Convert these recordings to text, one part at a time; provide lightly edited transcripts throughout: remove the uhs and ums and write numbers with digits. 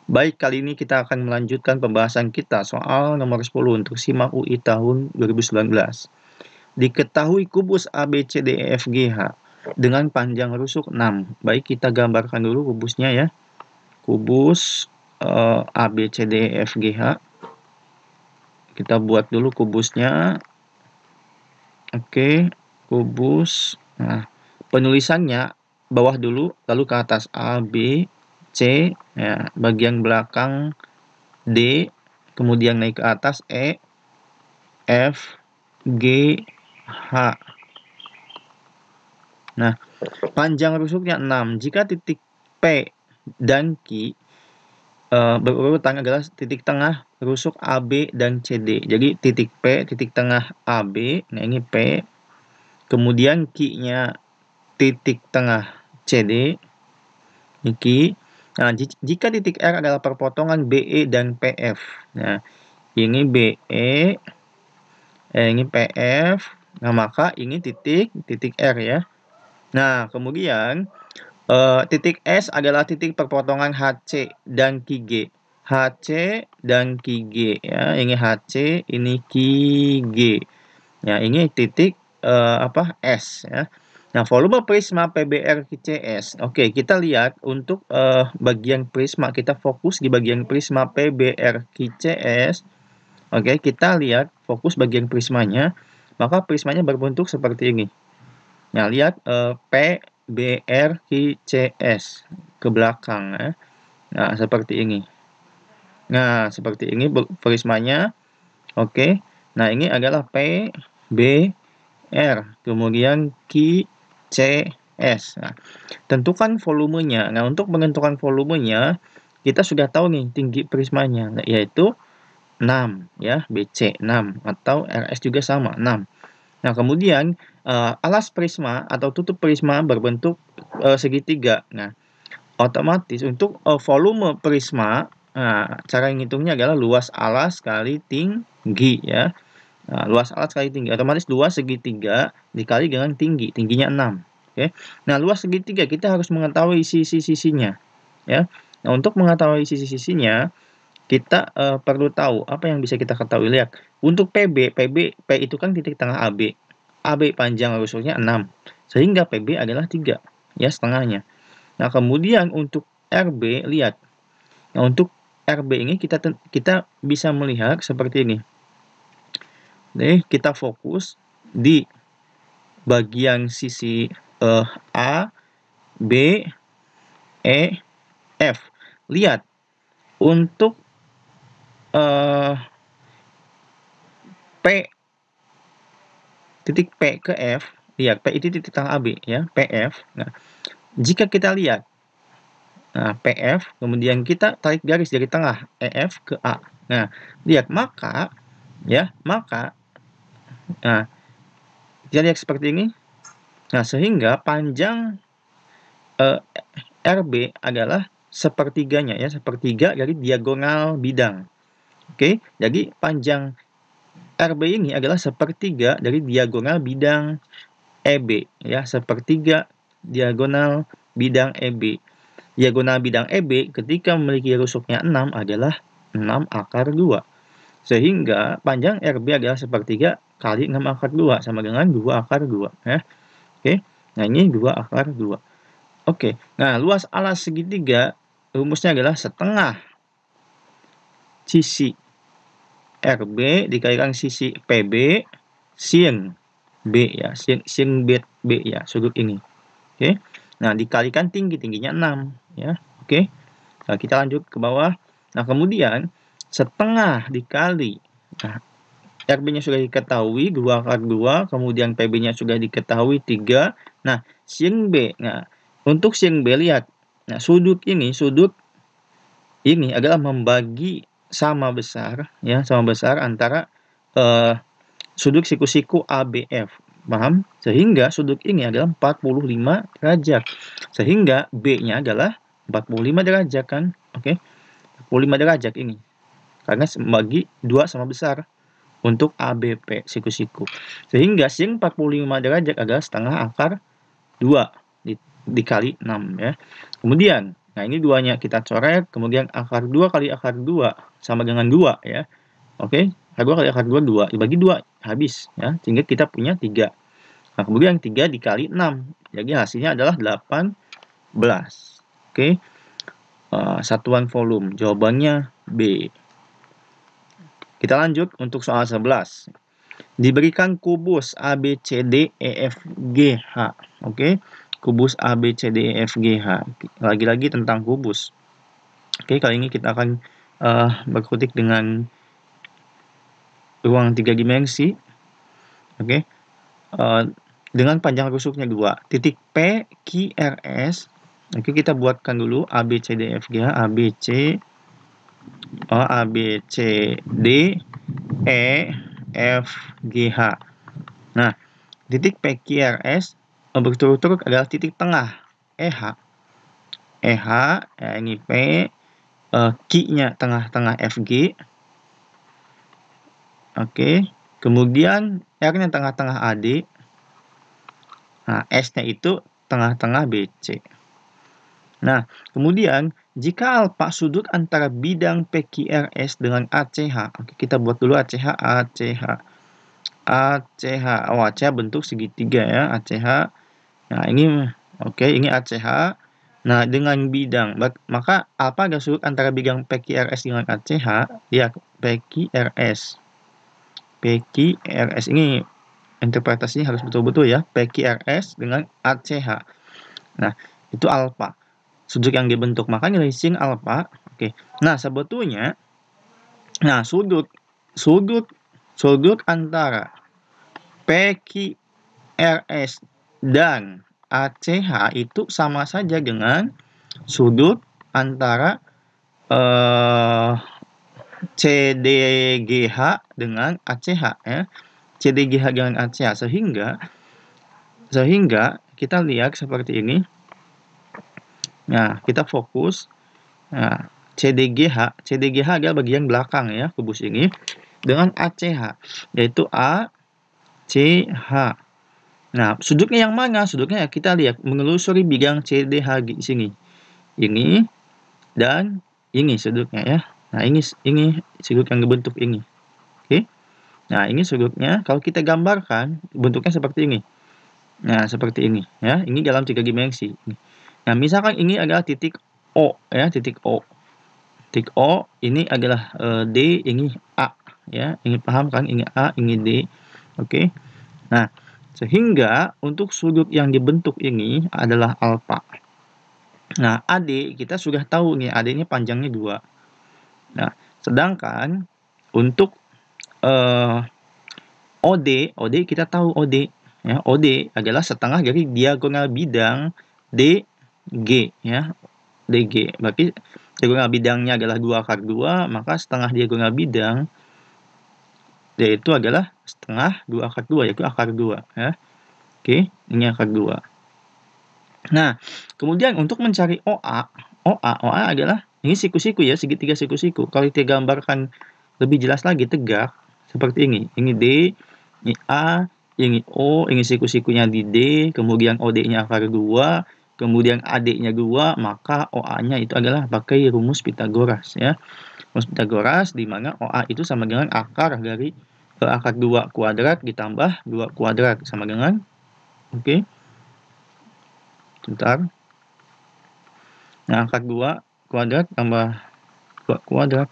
Baik, kali ini kita akan melanjutkan pembahasan kita soal nomor 10 untuk SIMAK UI tahun 2019. Diketahui kubus ABCDEFGH dengan panjang rusuk 6. Baik, kita gambarkan dulu kubusnya ya. Kubus ABCDEFGH. Kita buat dulu kubusnya. Oke, kubus. Nah, penulisannya bawah dulu, lalu ke atas A, B, C, ya, bagian belakang D, kemudian naik ke atas E, F, G, H. Nah, panjang rusuknya 6. Jika titik P dan Q berurutan adalah titik tengah rusuk AB dan CD. Jadi titik P, titik tengah AB, nah ini P, kemudian Q-nya titik tengah CD, ini Q. Nah, jika titik R adalah perpotongan BE dan PF. Nah, ini BE, ini PF, nah maka ini titik R ya. Nah, kemudian titik S adalah titik perpotongan HC dan QG. HC dan QG ya, ini HC, ini QG. Ya, ini titik S ya. Nah, volume prisma PBR QCS. Oke, kita lihat untuk bagian prisma, kita fokus di bagian prisma PBR QCS. Oke, kita lihat fokus bagian prismanya, maka prismanya berbentuk seperti ini. Nah, lihat P, B, R, Q, C, S ke belakang ya. Nah, seperti ini. Nah, seperti ini prismanya. Oke. Nah, ini adalah P, B, R, kemudian Q, C, S. Nah, tentukan volumenya. Nah, untuk menentukan volumenya, kita sudah tahu nih tinggi prismanya, yaitu 6 ya, BC 6 atau RS juga sama 6. Nah, kemudian alas prisma atau tutup prisma berbentuk segitiga. Nah, otomatis untuk volume prisma, cara ngitungnya adalah luas alas kali tinggi ya. Nah, luas alas kali tinggi, otomatis luas segitiga dikali dengan tinggi, tingginya 6. Oke. Nah, luas segitiga kita harus mengetahui sisi-sisinya ya. Nah, untuk mengetahui sisi-sisinya, kita perlu tahu apa yang bisa kita ketahui. Lihat, untuk PB, P itu kan titik tengah AB. AB panjang rusuknya 6, sehingga PB adalah 3, ya setengahnya. Nah, kemudian untuk RB, lihat. Nah, untuk RB ini kita bisa melihat seperti ini. Nih, kita fokus di bagian sisi A, B, E, F. Lihat, untuk P, titik P ke F, lihat P itu titik tengah AB ya, PF. Nah, jika kita lihat PF, kemudian kita tarik garis dari tengah EF ke A. Nah, lihat maka nah, kita lihat seperti ini. Nah, sehingga panjang RB adalah sepertiganya ya, sepertiga dari diagonal bidang. Oke, jadi panjang RB ini adalah sepertiga dari diagonal bidang EB ya, sepertiga diagonal bidang EB. Diagonal bidang EB ketika memiliki rusuknya 6 adalah 6 akar 2. Sehingga panjang RB adalah sepertiga kali 6 akar 2 sama dengan 2 akar 2 ya. Oke. Nah, ini 2 akar 2. Oke. Nah, luas alas segitiga rumusnya adalah setengah sisi RB dikalikan sisi PB sin B ya, sin B ya, sudut ini. Oke. Nah, dikalikan tingginya 6 ya. Oke. Nah, kita lanjut ke bawah. Nah, kemudian setengah dikali, nah, RB-nya sudah diketahui 2 akar 2, kemudian PB-nya sudah diketahui 3. Nah, sin B. Nah, untuk sin B lihat. Nah, sudut ini adalah membagi sama besar ya, sama besar antara sudut siku-siku ABF. Paham? Sehingga sudut ini adalah 45 derajat. Sehingga B-nya adalah 45 derajat kan? Oke. 45 derajat ini. Karena bagi 2 sama besar untuk ABP siku-siku. Sehingga sin 45 derajat adalah setengah akar 2 dikali 6 ya. Kemudian Nah, ini duanya kita coret, kemudian akar 2 kali akar 2 sama dengan 2 ya. Oke, akar 2 kali akar 2, 2. Dibagi 2, habis ya. Sehingga kita punya 3. Nah, kemudian 3 dikali 6. Jadi hasilnya adalah 18. Oke. Satuan volume. Jawabannya B. Kita lanjut untuk soal 11. Diberikan kubus A, B, C, D, E, F, G, H. Oke. Kubus A, B, C, D, E, F, G, H. Lagi-lagi tentang kubus. Oke, kali ini kita akan berkutik dengan ruang 3 dimensi. Oke. Dengan panjang rusuknya 2. Titik P, Q, R, S. Oke, kita buatkan dulu A, B, C, D, F, G, H. A, B, C, D, E, F, G, H. Nah, titik P, Q, R, S berturut-turut adalah titik tengah EH. EH, ya ini P, Q-nya tengah-tengah FG. Oke, kemudian R-nya tengah-tengah AD. Nah, S-nya itu tengah-tengah BC. Nah, kemudian jika alfa sudut antara bidang PQRS dengan ACH. Oke, kita buat dulu ACH, ACH. ACH. Oh, ACH bentuk segitiga ya, ACH. Nah, ini oke, ini ACH. Nah, dengan bidang, maka alfa adalah sudut antara bidang PQRS dengan ACH. Ya, PQRS. PQRS ini interpretasinya harus betul-betul ya. PQRS dengan ACH. Nah, itu alfa. Sudut yang dibentuk, maka nilai sin alfa. Oke. Nah, sebetulnya sudut antara PQRS dan ACH itu sama saja dengan sudut antara CDGH dengan ACH ya. CDGH dengan ACH sehingga kita lihat seperti ini. Nah, kita fokus. Nah, CDGH adalah bagian belakang ya kubus ini dengan ACH, yaitu ACH. Nah, sudutnya yang mana? Sudutnya kita lihat menelusuri bidang CDH di sini. Ini dan ini sudutnya ya. Nah, ini sudut yang dibentuk ini. Oke. Nah, ini sudutnya kalau kita gambarkan bentuknya seperti ini. Nah, seperti ini ya. Ini dalam 3 dimensi. Nah, misalkan ini adalah titik O ya, titik O. Titik O ini adalah D, ini A ya. Ini paham kan? Ini A, ini D. Oke. Nah, sehingga untuk sudut yang dibentuk ini adalah alfa. Nah, AD kita sudah tahu nih, AD ini panjangnya 2. Nah, sedangkan untuk OD kita tahu OD ya. OD adalah setengah dari diagonal bidang DG ya. DG. Berarti diagonal bidangnya adalah 2 akar 2, maka setengah diagonal bidang yaitu adalah setengah 2 akar 2, yaitu akar 2 ya. Oke, ini akar 2. Nah, kemudian untuk mencari OA adalah ini siku-siku ya, segitiga siku-siku. Kalau kita gambarkan lebih jelas lagi tegak seperti ini. Ini D, ini A, ini O, ini siku-sikunya di D, kemudian OD-nya akar 2, kemudian AD-nya 2, maka OA-nya itu adalah pakai rumus Pitagoras ya. Rumus Pitagoras di mana OA itu sama dengan akar dari akar 2 kuadrat ditambah 2 kuadrat sama dengan oke. Sebentar. Nah, akar 2 kuadrat tambah 2 kuadrat.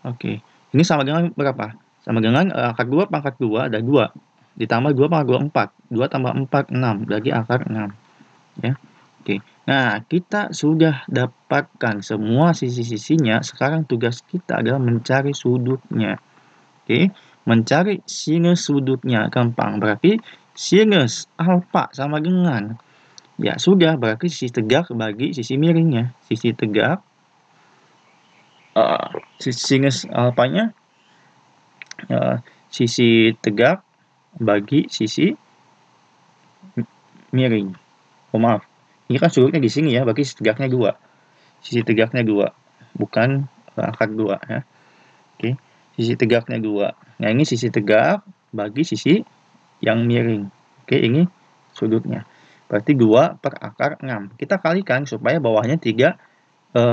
Oke. Ini sama dengan berapa? Sama dengan akar 2 pangkat 2 ada 2. Ditambah 2 pangkat 2, 4. 2 tambah 4, 6. Berarti akar 6. Ya. Oke. Nah, kita sudah dapatkan semua sisi-sisinya. Sekarang tugas kita adalah mencari sudutnya. Oke. Mencari sinus sudutnya. Gampang. Berarti sinus alfa sama dengan ya sudah, berarti sisi tegak bagi sisi miringnya. Sisi tegak sinus alfanya sisi tegak bagi sisi miring. Oh, maaf. Ini kan sudutnya di sini ya, bagi sisi tegaknya 2. Sisi tegaknya 2, bukan akar 2 ya. Oke. Sisi tegaknya 2. Nah, ini sisi tegak bagi sisi yang miring. Oke, ini sudutnya. berarti 2 per akar 6. Kita kalikan supaya bawahnya 3,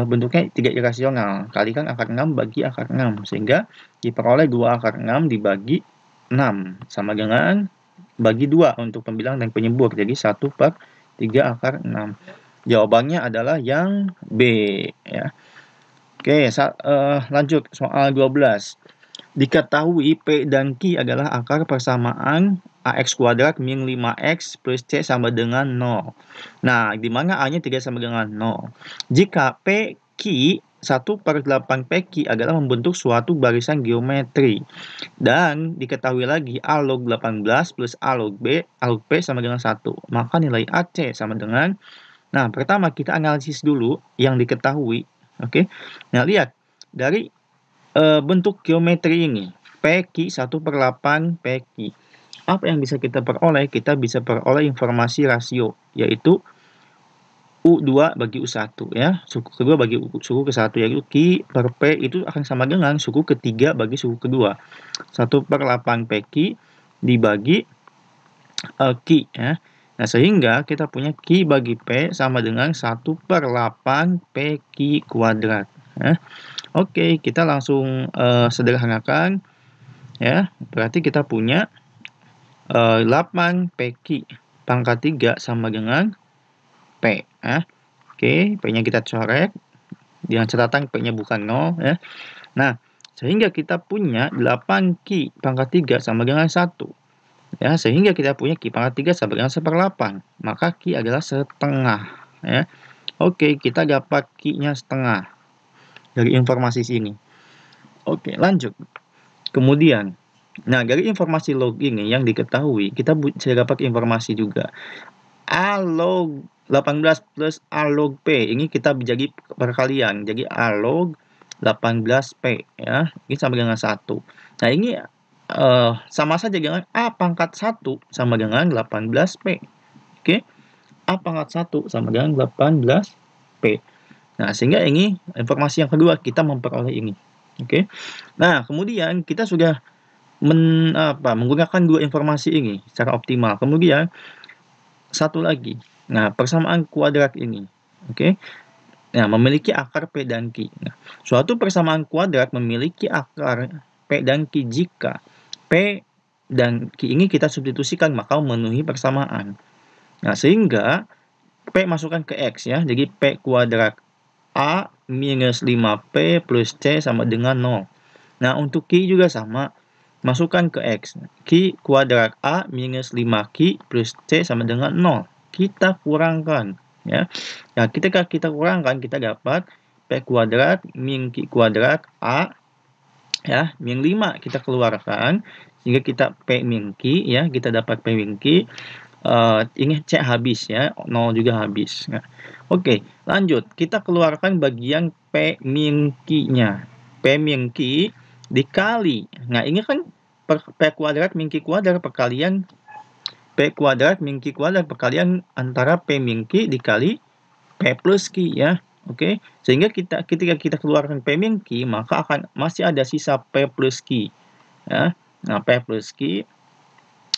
bentuknya 3 irasional. Kalikan akar 6 bagi akar 6, sehingga diperoleh 2 akar 6 dibagi 6, sama dengan bagi 2 untuk pembilang dan penyebut, jadi 1 per 3 akar 6. Jawabannya adalah yang B, ya. Oke, lanjut soal 12. Diketahui P dan Q adalah akar persamaan AX kuadrat min 5X plus C sama dengan 0. Nah, di mana A-nya tidak sama dengan 0. Jika PQ 1 per 8 PQ adalah membentuk suatu barisan geometri. Dan diketahui lagi A log 18 plus A log P sama dengan 1. Maka nilai AC sama dengan, nah pertama kita analisis dulu yang diketahui. Oke. Nah, lihat dari bentuk geometri ini, PQ 1 per 8 PQ. Apa yang bisa kita peroleh? Kita bisa peroleh informasi rasio, yaitu U2 bagi U1, ya. Suku kedua bagi suku ke-1, yaitu Q per P itu akan sama dengan suku ketiga bagi suku kedua. 1 per 8 PQ dibagi Q, ya. Nah, sehingga kita punya Q bagi P sama dengan 1 per 8 PQ kuadrat, ya. Oke, kita langsung sederhanakan, ya. Berarti kita punya 8 PQ pangkat 3 sama dengan P, ya. Oke, P-nya kita coret dengan catatan P-nya bukan 0, ya. Nah, sehingga kita punya 8Q pangkat 3 sama dengan 1, ya. Sehingga kita punya Q pangkat 3 sama dengan 1/8, maka Q adalah setengah, ya. Oke, kita dapat Q-nya setengah dari informasi sini. Oke, lanjut. Kemudian, nah dari informasi log ini yang diketahui, kita bisa dapat informasi juga. A log 18 plus A log P, ini kita jadi perkalian. Jadi A log 18P, ya. Ini sama dengan 1. Nah, ini sama saja dengan A pangkat 1 sama dengan 18P. Oke. A pangkat 1 sama dengan 18P. Nah, sehingga ini informasi yang kedua, kita memperoleh ini. Oke. Nah, kemudian kita sudah menggunakan dua informasi ini secara optimal. Kemudian satu lagi. Nah, persamaan kuadrat ini. Oke. Nah, memiliki akar P dan Q. Nah, suatu persamaan kuadrat memiliki akar P dan Q jika P dan Q ini kita substitusikan maka memenuhi persamaan. Nah, sehingga P masukkan ke X, ya. Jadi P kuadrat A minus 5P plus C sama dengan 0. Nah, untuk Q juga sama. Masukkan ke X. Q kuadrat A minus 5Q plus C sama dengan 0. Kita kurangkan, ya. Nah, ketika kita kurangkan, kita dapat P kuadrat min Q kuadrat A, ya, min 5 kita keluarkan. Sehingga kita P min Q, ya. Kita dapat P min Q. Ini C habis, ya. 0 juga habis. Nah, oke, lanjut. Kita keluarkan bagian P min Q-nya. P min Q dikali. Nah, ini kan P kuadrat min Q kuadrat perkalian P kuadrat min Q kuadrat perkalian antara P min Q dikali P plus Q, ya. Oke. Sehingga ketika kita keluarkan P min Q, maka akan masih ada sisa P plus Q, ya. Nah, P plus Q.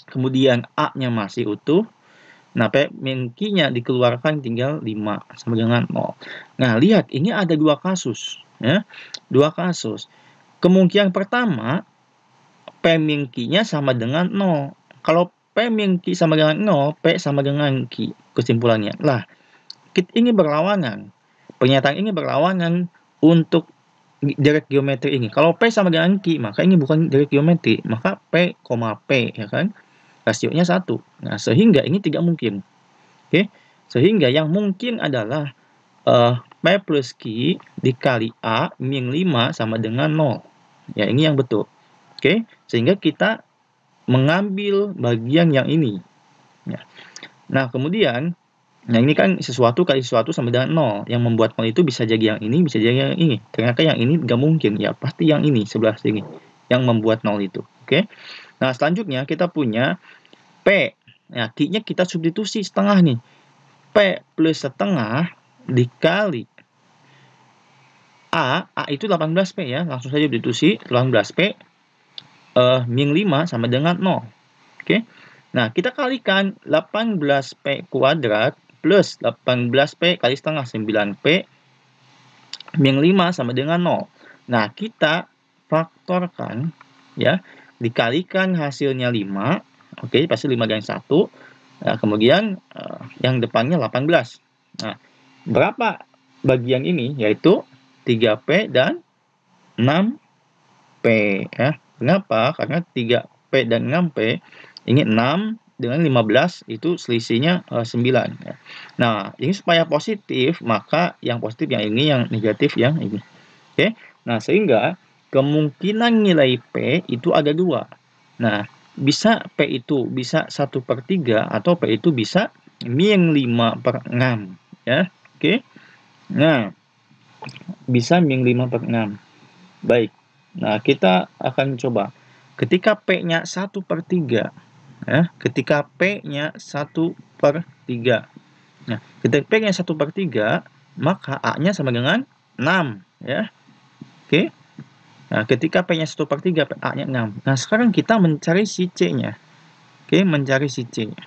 Kemudian A-nya masih utuh. Nah, P min Q-nya dikeluarkan tinggal 5 sama dengan 0. Nah, lihat ini ada dua kasus, ya. Dua kasus. Kemungkinan pertama P min Q-nya sama dengan 0. Kalau P min Q sama dengan 0, P sama dengan Q. Kesimpulannya. Lah, ini berlawanan. Pernyataan ini berlawanan untuk direct geometri ini. Kalau P sama dengan Q, maka ini bukan direct geometri. Maka P, P, ya kan? Rasionya 1. Nah, sehingga ini tidak mungkin. Oke. Sehingga yang mungkin adalah P plus Q dikali A min 5 sama dengan 0. Ya, ini yang betul. Oke. Sehingga kita mengambil bagian yang ini. Ya. Nah, kemudian, nah ini kan sesuatu kali sesuatu sama dengan 0. Yang membuat 0 itu bisa jadi yang ini, bisa jadi yang ini. Ternyata yang ini nggak mungkin. Ya, pasti yang ini, sebelah sini. Yang membuat 0 itu. Oke. Nah, selanjutnya kita punya P. Nah, Q-nya kita substitusi setengah nih. P plus setengah dikali A itu 18P, ya. Langsung saja substitusi 18P min 5 sama dengan 0. Oke. Nah, kita kalikan 18P kuadrat plus 18P kali setengah 9P min 5 sama dengan 0. Nah, kita faktorkan ya, dikalikan hasilnya 5. Oke, pasti 5 dengan 1. Nah, kemudian yang depannya 18. Nah, berapa bagian ini? Yaitu 3P dan 6P ya. Kenapa? Karena 3P dan 6P ini 6 dengan 15 itu selisihnya 9 ya. Nah, ini supaya positif, maka yang positif yang ini, yang negatif yang ini. Oke. Nah, sehingga kemungkinan nilai P itu ada 2. Nah, bisa P itu bisa 1/3 atau P itu bisa min 5/6 ya. Oke. Nah, bisa min 5/6. Baik. Nah, kita akan coba. Ketika P-nya 1/3 ya, ketika P-nya 1/3. Nah, ketika P-nya 1/3, maka A-nya sama dengan 6 ya. Oke. Nah, ketika P-nya 1/3, A-nya 6. Nah, sekarang kita mencari si C-nya. Oke, mencari si C-nya.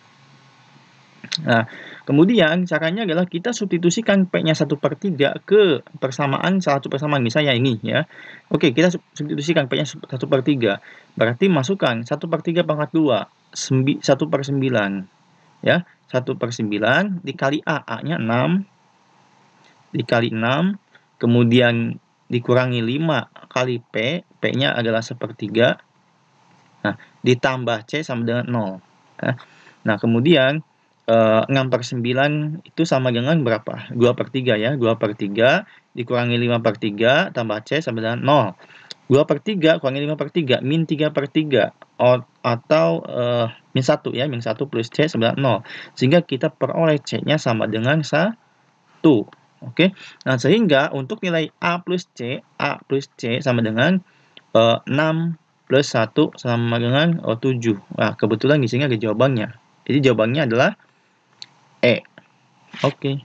Nah, kemudian caranya adalah kita substitusikan P-nya 1/3 ke persamaan salah satu persamaan, misalnya ini ya. Oke, kita substitusikan P-nya 1/3. Berarti masukkan 1/3 pangkat 2, 1/9 ya. 1/9 dikali A, A-nya 6, dikali 6, kemudian dikurangi 5 kali P, P-nya adalah 1/3. Nah, ditambah C sama dengan 0. Nah, kemudian 6/9 itu sama dengan berapa? 2/3 ya. 2/3 dikurangi 5/3 tambah C sama dengan 0. 2/3 kurangi 5/3 min 3/3 atau min 1 ya, min 1 plus C sama dengan 0. Sehingga kita peroleh C-nya sama dengan 1. Oke. Nah, sehingga untuk nilai A plus C sama dengan 6 plus 1 sama dengan 7. Nah, kebetulan di sini ada jawabannya. Jadi jawabannya adalah E. Oke.